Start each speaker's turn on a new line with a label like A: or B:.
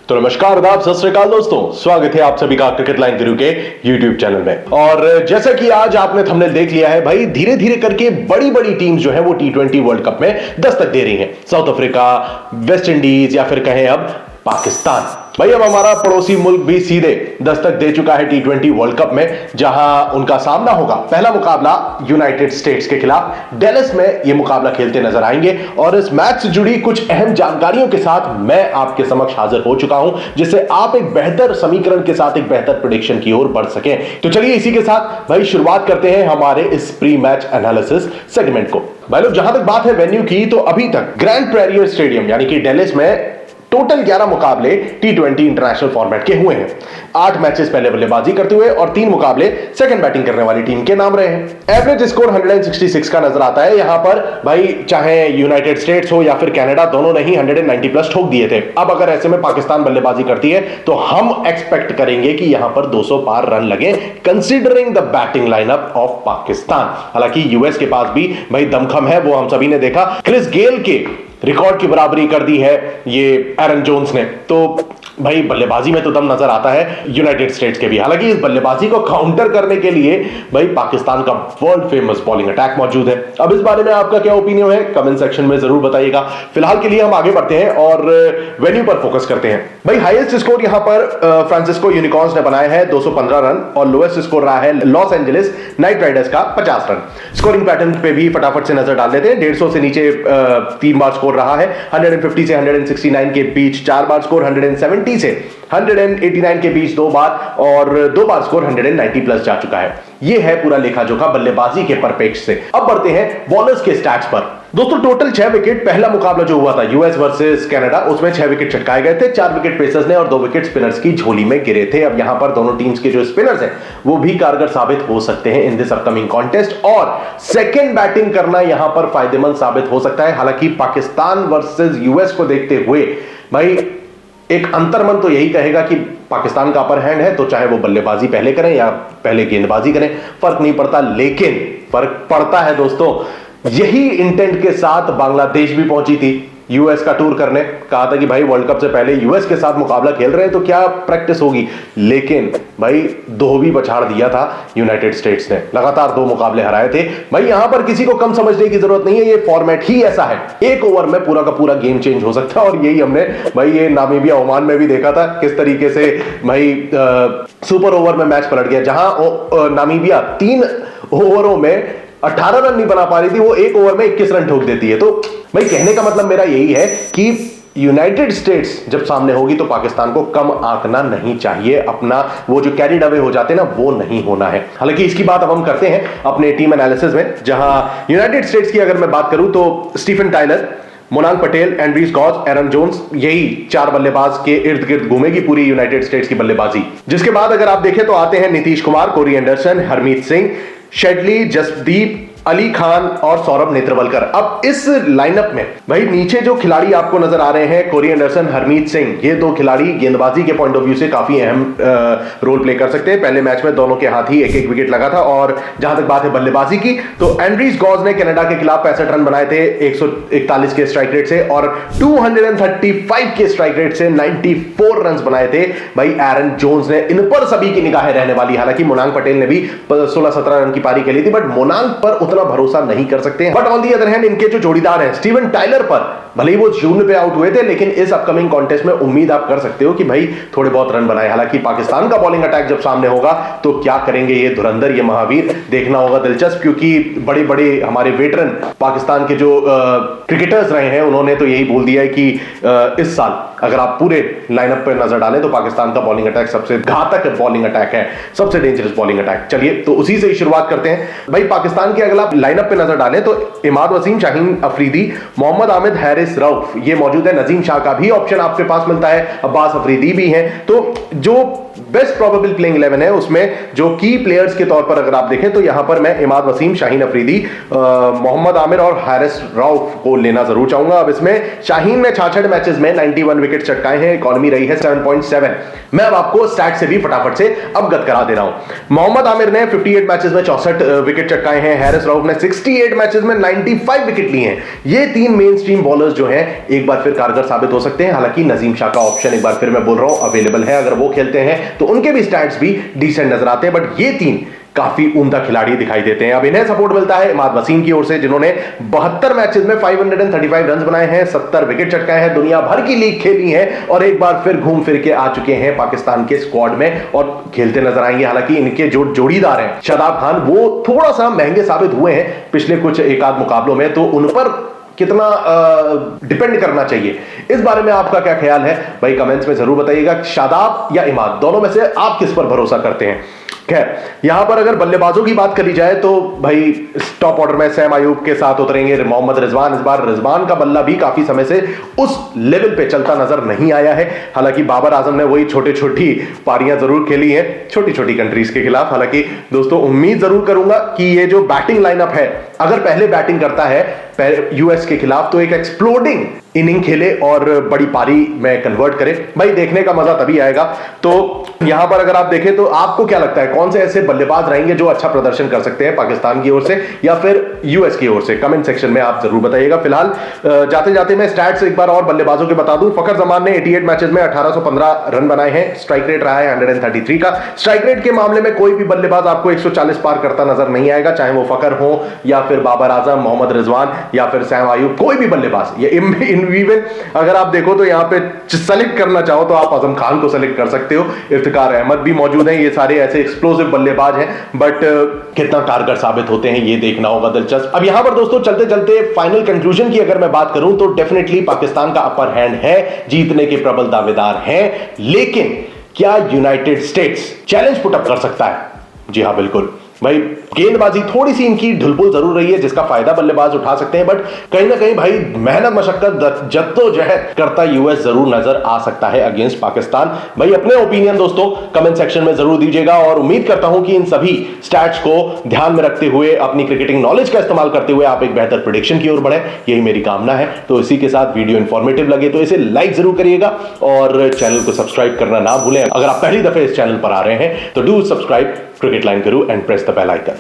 A: तो नमस्कार, आदाब, सत श्री अकाल दोस्तों, स्वागत है आप सभी का क्रिकेट लाइन गुरु के यूट्यूब चैनल में। और जैसा कि आज आपने थंबनेल देख लिया है भाई, धीरे धीरे करके बड़ी बड़ी टीम्स जो है वो T20 वर्ल्ड कप में दस्तक दे रही हैं। साउथ अफ्रीका, वेस्ट इंडीज या फिर कहें अब पाकिस्तान। भाई अब हमारा पड़ोसी मुल्क भी सीधे दस्तक दे चुका है T20 वर्ल्ड कप में, जहां उनका सामना होगा। पहला मुकाबला यूनाइटेड स्टेट्स के खिलाफ डेलस में यह मुकाबला खेलते नजर आएंगे। और इस मैच से जुड़ी कुछ अहम जानकारियों के साथ मैं आपके समक्ष हाजिर हो चुका हूं, जिससे आप एक बेहतर समीकरण के साथ एक बेहतर प्रेडिक्शन की ओर बढ़ सकें। तो चलिए इसी के साथ भाई शुरुआत करते हैं हमारे इस प्री मैच एनालिसिस सेगमेंट को। भाई लोग, जहां तक बात है वेन्यू की, तो अभी तक ग्रैंड प्रेरियर स्टेडियम यानी कि डेलस में टोटल 11 मुकाबले T20 इंटरनेशनल फॉर्मेट के हुए हैं। 8 मैचेस पहले बल्लेबाजी करते हुए और 3 मुकाबले सेकंड बैटिंग करने वाली टीम के नाम रहे हैं। एवरेज स्कोर 166 का नजर आता है यहां पर। भाई चाहे यूनाइटेड स्टेट्स हो या फिर कनाडा, दोनों ने ही 190 प्लस ठोक दिए थे। अब अगर ऐसे में पाकिस्तान बल्लेबाजी करती है तो हम एक्सपेक्ट करेंगे कि यहां पर 200 पार रन लगे, considering the batting lineup of Pakistan. हालांकि यूएस के पास भी भाई दमखम है, वो हम सभी ने देखा। क्रिस गेल के रिकॉर्ड की बराबरी कर दी है ये एरन जोन्स ने। तो भाई बल्लेबाजी में तो दम नजर आता है यूनाइटेड स्टेट्स के भी। हालांकि इस बल्लेबाजी को काउंटर करने के लिए भाई पाकिस्तान का वर्ल्ड फेमस बॉलिंग अटैक मौजूद है। अब इस बारे में आपका क्या ओपिनियन है कमेंट सेक्शन में जरूर बताइएगा। फिलहाल के लिए हम आगे बढ़ते हैं और वेन्यू पर फोकस करते हैं। भाई हाईएस्ट स्कोर यहां पर फ्रांसिस्को यूनिकॉर्न्स ने बनाया है 215 रन, और लोएस्ट स्कोर रहा है लॉस एंजलिस नाइट राइडर्स का 50 रन। स्कोरिंग पैटर्न पे भी फटाफट से नजर डाल देते हैं। 150 से नीचे 3 बार स्कोर रहा है, 150 से 169 के बीच 4 बार स्कोर, 170 से 189 के बीच 2 बार, और 2 बार स्कोर 190 प्लस जा चुका है। यह है पूरा लेखा जोखा बल्लेबाजी के परिप्रेक्ष्य से। अब बढ़ते हैं बॉलर्स के स्टैट्स पर। दोस्तों टोटल 6 विकेट, पहला मुकाबला जो हुआ था यूएस वर्सेस कनाडा, उसमें 6 विकेट छटकाए गए थे। 4 विकेट पेसर्स ने और 2 विकेट स्पिनर्स की झोली में गिरे थे। अब यहां पर दोनों टीम्स के जो स्पिनर्स हैं वो भी कारगर साबित हो सकते हैं इन दिस अपकमिंग कॉन्टेस्ट, और सेकंड बैटिंग करना यहां पर फायदेमंद साबित हो सकता है। हालांकि पाकिस्तान वर्सेस यूएस को देखते हुए भाई एक अंतर्मन तो यही कहेगा कि पाकिस्तान का अपर हैंड है, तो चाहे वो बल्लेबाजी पहले करें या पहले गेंदबाजी करें, फर्क नहीं पड़ता। लेकिन फर्क पड़ता है दोस्तों, यही इंटेंट के साथ बांग्लादेश भी पहुंची थी यूएस का टूर करने। कहा था कि भाई वर्ल्ड कप से पहले यूएस के साथ मुकाबला खेल रहे हैं तो क्या प्रैक्टिस होगी। लेकिन भाई धोबी पछाड़ दिया था यूनाइटेड स्टेट्स ने, लगातार 2 मुकाबले हराए थे। भाई यहां पर किसी को कम समझने की जरूरत नहीं है, ये फॉर्मेट ही ऐसा है। 1 ओवर में पूरा का पूरा गेम चेंज हो सकता है, और यही हमने भाई ये नामीबिया ओमान में भी देखा था किस तरीके से भाई सुपर ओवर में मैच पलट गया। जहां नामीबिया 3 ओवरों में 18 रन नहीं बना पा रही थी, वो 1 ओवर में 21 रन ठोक देती है। तो भाई कहने का मतलब मेरा यही है कि यूनाइटेड स्टेट्स जब सामने होगी तो पाकिस्तान को कम आंकना नहीं चाहिए। अपना वो जो कैरिड अवे हो जाते हैं ना, वो नहीं होना है। हालांकि इसकी बात अब हम करते हैं अपने टीम एनालिसिस में, जहां यूनाइटेड स्टेट्स की अगर मैं बात करूं तो Stephen Taylor, Monank Patel, Andries Gous, Aaron Jones, यही 4 बल्लेबाज के इर्द गिर्द घूमेगी पूरी यूनाइटेड स्टेट्स की बल्लेबाजी। जिसके बाद अगर आप देखें तो आते हैं नीतीश कुमार, कोरी एंडरसन, हरमीत सिंह, शेडली, जसदीप, अली खान और सौरभ नेत्रवलकर। अब इस लाइनअप में भाई नीचे जो खिलाड़ी आपको नजर आ रहे हैं, कोरी एंडरसन, हरमीत सिंह, ये 2 खिलाड़ी गेंदबाजी के पॉइंट ऑफ व्यू से काफी अहम रोल प्ले कर सकते हैं। पहले मैच में दोनों के हाथ ही 1-1 विकेट लगा था। और जहां तक बात है बल्लेबाजी की, तो एंड्रीज गॉज ने कनाडा के खिलाफ 65 रन बनाए थे 141 के स्ट्राइक रेट से, और 235 के स्ट्राइक रेट से 94 रन बनाए थे भाई एरन जोन्स ने। इन पर सभी की निगाहें रहने वाली। हालांकि मोनांग पटेल ने भी 16-17 रन की पारी खेली थी, बट मोनांग पर उतना भरोसा नहीं कर सकते हैं। But on the other hand इनके जो जोड़ीदार हैं, स्टीवन टाइलर पर भले ही वो जून पे आउट हुए थे, लेकिन इस अपकमिंग कॉन्टेस्ट में उम्मीद आप कर सकते हो कि भाई थोड़े बहुत रन बनाए। हालांकि पाकिस्तान का बॉलिंग अटैक जब सामने होगा तो क्या करेंगे ये धुरंधर, ये महावीर, देखना होगा दिलचस्प। क्योंकि बड़े बड़े हमारे वेटरन पाकिस्तान के जो क्रिकेटर्स रहे हैं, उन्होंने तो यही बोल दिया है कि इस साल अगर आप पूरे लाइनअप पर नजर डालें तो पाकिस्तान का बॉलिंग अटैक सबसे घातक बॉलिंग अटैक है, सबसे डेंजरस बॉलिंग अटैक। चलिए तो उसी से ही शुरुआत करते हैं। भाई पाकिस्तान की अगर आप लाइनअप पे नजर डालें तो इमाद वसीम, शाहीन अफरीदी, मोहम्मद आमिद, हैरिस रऊफ ये मौजूद है। नजीम शाह का भी ऑप्शन आपके पास मिलता है, अब्बास अफरीदी भी हैं। तो जो बेस्ट प्रोबेबल प्लेइंग 11 है उसमें जो की प्लेयर्स के तौर पर अगर आप देखें तो यहां पर मैं इमाद वसीम, शाहीन अफरीदी, मोहम्मद आमिर और हारिस रऊफ को लेना जरूर चाहूंगा। अब इसमें शाहीन ने 66 मैचेस में 91 विकेट चटकाए हैं, इकोनॉमी रही है 7.7। मैं अब आपको स्टैट से भी फटाफट से अवगत करा दे रहा हूं। मोहम्मद आमिर ने 58 मैचेस में 64 विकेट चटकाए हैं, हारिस रऊफ ने 68 मैचेस में 95 विकेट लिए हैं। ये तीन मेन स्ट्रीम बॉलर्स जो हैं एक बार फिर कारगर साबित हो सकते हैं। हालांकि नजीम शाह का ऑप्शन एक बार फिर मैं बोल रहा हूं अवेलेबल है, अगर वो खेलते हैं तो उनके भी स्टैट्स भी डिसेंट नजर आते हैं, बट ये तीन काफी उम्दा खिलाड़ी दिखाई देते हैं। अब इन्हें सपोर्ट मिलता है इमाद वसीम की ओर से, जिन्होंने 72 मैचेस में 535 रन बनाए हैं, 70 विकेट चटकाए हैं, दुनिया भर की लीग खेली है और एक बार फिर घूम फिर के आ चुके हैं पाकिस्तान के स्क्वाड में और खेलते नजर आएंगे। हालांकि इनके जो जोड़ीदार हैं शादाब खान, वो थोड़ा सा महंगे साबित हुए हैं पिछले कुछ एक आध मुकाबलों में, तो उन पर कितना डिपेंड करना चाहिए, इस बारे में आपका क्या ख्याल है भाई कमेंट्स में जरूर बताइएगा। शादाब या इमाद, दोनों में से आप किस पर भरोसा करते हैं? खैर, यहां पर अगर बल्लेबाजों की बात करी जाए तो भाई टॉप ऑर्डर में सैम अयूब के साथ उतरेंगे मोहम्मद रिजवान। इस बार रिजवान का बल्ला भी काफी समय से उस लेवल पे चलता नजर नहीं आया है। हालांकि बाबर आजम ने वही छोटी छोटी पारियां जरूर खेली हैं छोटी छोटी कंट्रीज के खिलाफ। हालांकि दोस्तों उम्मीद जरूर करूंगा कि ये जो बैटिंग लाइनअप है, अगर पहले बैटिंग करता है यूएस के खिलाफ तो एक एक्सप्लोडिंग इनिंग खेले और बड़ी पारी में कन्वर्ट करे, भाई देखने का मजा तभी आएगा। तो यहां पर अगर आप देखें तो आपको क्या लगता है कौन से ऐसे बल्लेबाज रहेंगे जो अच्छा प्रदर्शन कर सकते हैं पाकिस्तान की ओर से या फिर यूएस की ओर से? कमेंट सेक्शन में आप जरूर बताइएगा। फिलहाल जाते जाते मैं स्टैट्स एक बार और बल्लेबाजों के बता दूं। फखर जमान ने 88 मैचेस में 1815 रन बनाए हैं, स्ट्राइक रेट रहा है 133 का। स्ट्राइक रेट के मामले में कोई भी बल्लेबाज आपको 140 पार करता नजर नहीं आएगा, चाहे वो फखर हो या फिर बाबर आजम, मोहम्मद रिजवान या फिर सैम अयूब, कोई भी बल्लेबाज। ये इवन अगर आप देखो तो यहां पे सेलेक्ट करना चाहो तो आप आजम खान को सेलेक्ट कर सकते हो, इफ्तिकार अहमद भी मौजूद हैं। ये सारे ऐसे एक्सप्लोसिव बल्लेबाज हैं, बट कितना कारगर साबित होते हैं ये देखना होगा दिलचस्प। अब यहां पर दोस्तों चलते चलते फाइनल कंक्लूजन की अगर मैं बात करूं तो डेफिनेटली पाकिस्तान का अपर हैंड है, जीतने के प्रबल दावेदार हैं, लेकिन क्या यूनाइटेड स्टेट्स चैलेंज पुटअप कर सकता है? जी हां, बिल्कुल भाई। गेंदबाजी थोड़ी सी इनकी ढुलपुल जरूर रही है जिसका फायदा बल्लेबाज उठा सकते हैं, बट कहीं ना कहीं भाई मेहनत मशक्कत जद्दोजहद करता यूएस जरूर नजर आ सकता है अगेंस्ट पाकिस्तान। भाई अपने ओपिनियन दोस्तों कमेंट सेक्शन में जरूर दीजिएगा और उम्मीद करता हूं कि इन सभी स्टैट्स को ध्यान में रखते हुए अपनी क्रिकेटिंग नॉलेज का इस्तेमाल करते हुए आप एक बेहतर प्रेडिक्शन की ओर बढ़े, यही मेरी कामना है। तो इसी के साथ वीडियो इंफॉर्मेटिव लगे तो इसे लाइक जरूर करिएगा और चैनल को सब्सक्राइब करना ना भूलें। अगर आप पहली दफे इस चैनल पर आ रहे हैं तो do subscribe cricket line Guru and press the bell icon.